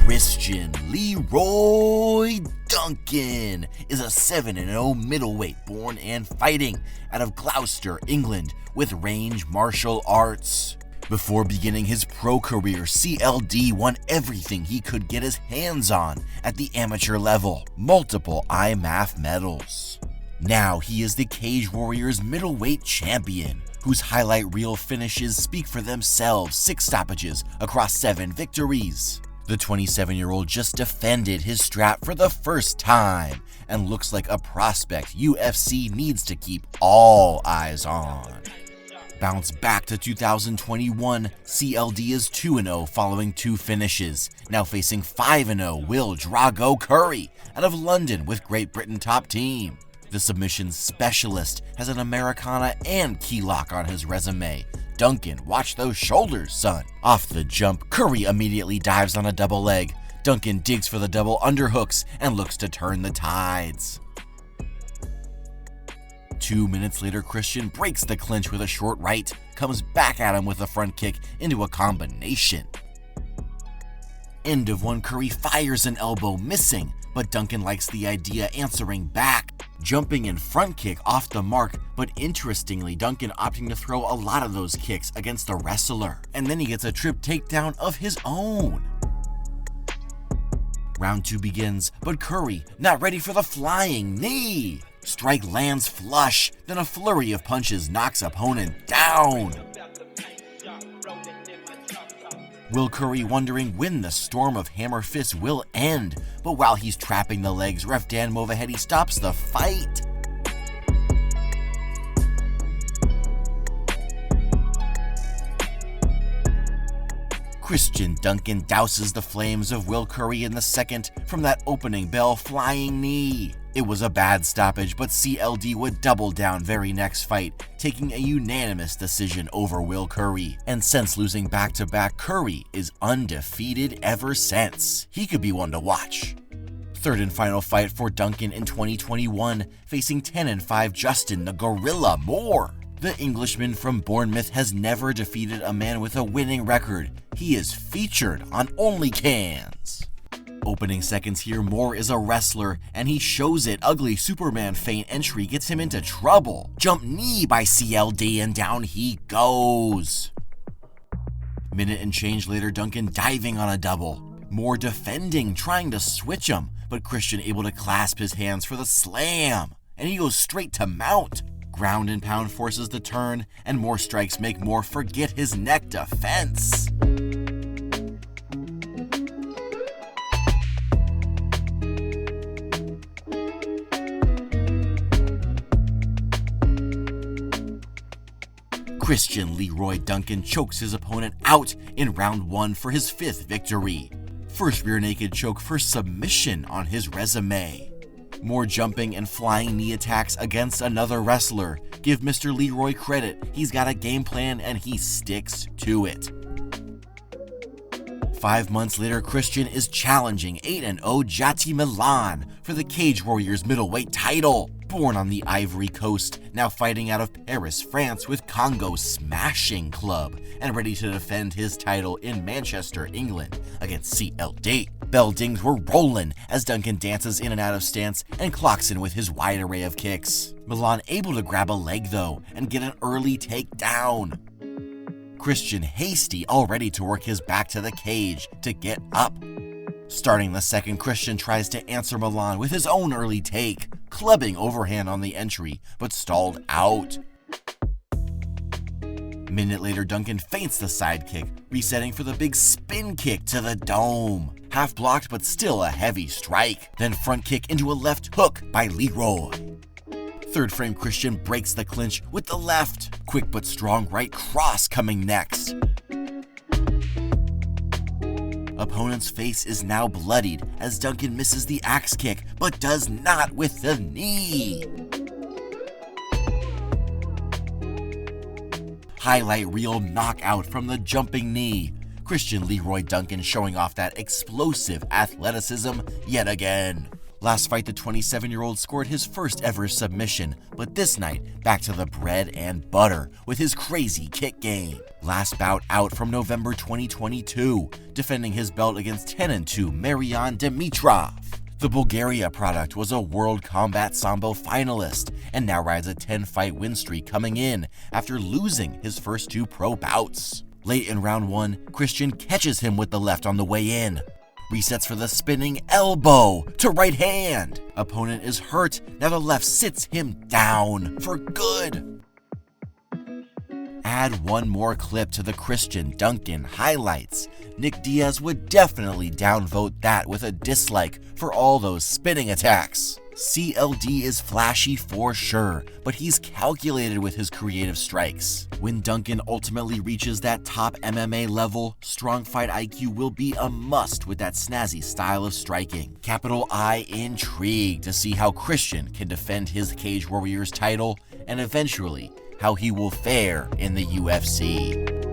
Christian Leroy Duncan is a 7-0 middleweight born and fighting out of Gloucester, England, with range martial arts. Before beginning his pro career, CLD won everything he could get his hands on at the amateur level, multiple IMMAF medals. Now he is the Cage Warriors middleweight champion, whose highlight reel finishes speak for themselves: 6 stoppages across 7 victories. The 27-year-old just defended his strap for the first time and looks like a prospect UFC needs to keep all eyes on. Bounce back to 2021, CLD is 2-0 following 2 finishes, now facing 5-0 Will Drago Currie out of London with Great Britain top team. The submission specialist has an Americana and key lock on his resume. Duncan, watch those shoulders, son. Off the jump, Currie immediately dives on a double leg. Duncan digs for the double underhooks and looks to turn the tides. 2 minutes later, Christian breaks the clinch with a short right, comes back at him with a front kick into a combination. End of one, Currie fires an elbow, missing, but Duncan likes the idea, answering back. Jumping in front kick off the mark, but interestingly, Duncan opting to throw a lot of those kicks against the wrestler, and then he gets a trip takedown of his own. Round 2 begins, but Currie not ready for the flying knee. Strike lands flush, then a flurry of punches knocks opponent down. Will Currie wondering when the storm of hammer fists will end, but while he's trapping the legs, ref Dan Movahedi stops the fight. Christian Duncan douses the flames of Will Currie in the second from that opening bell flying knee. It was a bad stoppage, but CLD would double down very next fight, taking a unanimous decision over Will Currie. And since losing back-to-back, Currie is undefeated ever since. He could be one to watch. Third and final fight for Duncan in 2021, facing 10-5 Justin the Gorilla Moore. The Englishman from Bournemouth has never defeated a man with a winning record. He is featured on Only Cans. Opening seconds here, Moore is a wrestler, and he shows it. Ugly Superman feint entry gets him into trouble. Jump knee by CLD, and down he goes. Minute and change later, Duncan diving on a double. Moore defending, trying to switch him, but Christian able to clasp his hands for the slam, and he goes straight to mount. Ground and pound forces the turn, and more strikes make Moore forget his neck defense. Christian Leroy Duncan chokes his opponent out in round 1 for his 5th victory. First rear naked choke for submission on his resume. More jumping and flying knee attacks against another wrestler. Give Mr. Leroy credit, he's got a game plan and he sticks to it. 5 months later, Christian is challenging 8-0 Jati Mélan for the Cage Warriors middleweight title. Born on the Ivory Coast, now fighting out of Paris, France with Congo Smashing Club, and ready to defend his title in Manchester, England against CLD. Bell dings were rolling as Duncan dances in and out of stance and clocks in with his wide array of kicks. Mélan able to grab a leg though and get an early takedown. Christian hasty, all ready to work his back to the cage to get up. Starting the second, Christian tries to answer Mélan with his own early take, clubbing overhand on the entry, but stalled out. Minute later, Duncan feints the side kick, resetting for the big spin kick to the dome. Half blocked, but still a heavy strike. Then front kick into a left hook by Leroy. Third frame, Christian breaks the clinch with the left. Quick but strong right cross coming next. Opponent's face is now bloodied as Duncan misses the axe kick, but does not with the knee. Highlight reel knockout from the jumping knee. Christian Leroy Duncan showing off that explosive athleticism yet again. Last fight, the 27-year-old scored his first ever submission, but this night, back to the bread and butter with his crazy kick game. Last bout out from November 2022, defending his belt against 10-2 Mélan Dimitrov. The Bulgaria product was a World Combat Sambo finalist and now rides a 10-fight win streak coming in after losing his first 2 pro bouts. Late in round 1, Christian catches him with the left on the way in. Resets for the spinning elbow to right hand. Opponent is hurt, now the left sits him down for good. Add one more clip to the Christian Duncan highlights. Nick Diaz would definitely downvote that with a dislike for all those spinning attacks. CLD is flashy for sure, but he's calculated with his creative strikes. When Duncan ultimately reaches that top MMA level, strong fight IQ will be a must with that snazzy style of striking. Capital I intrigued to see how Christian can defend his Cage Warriors title and eventually how he will fare in the UFC.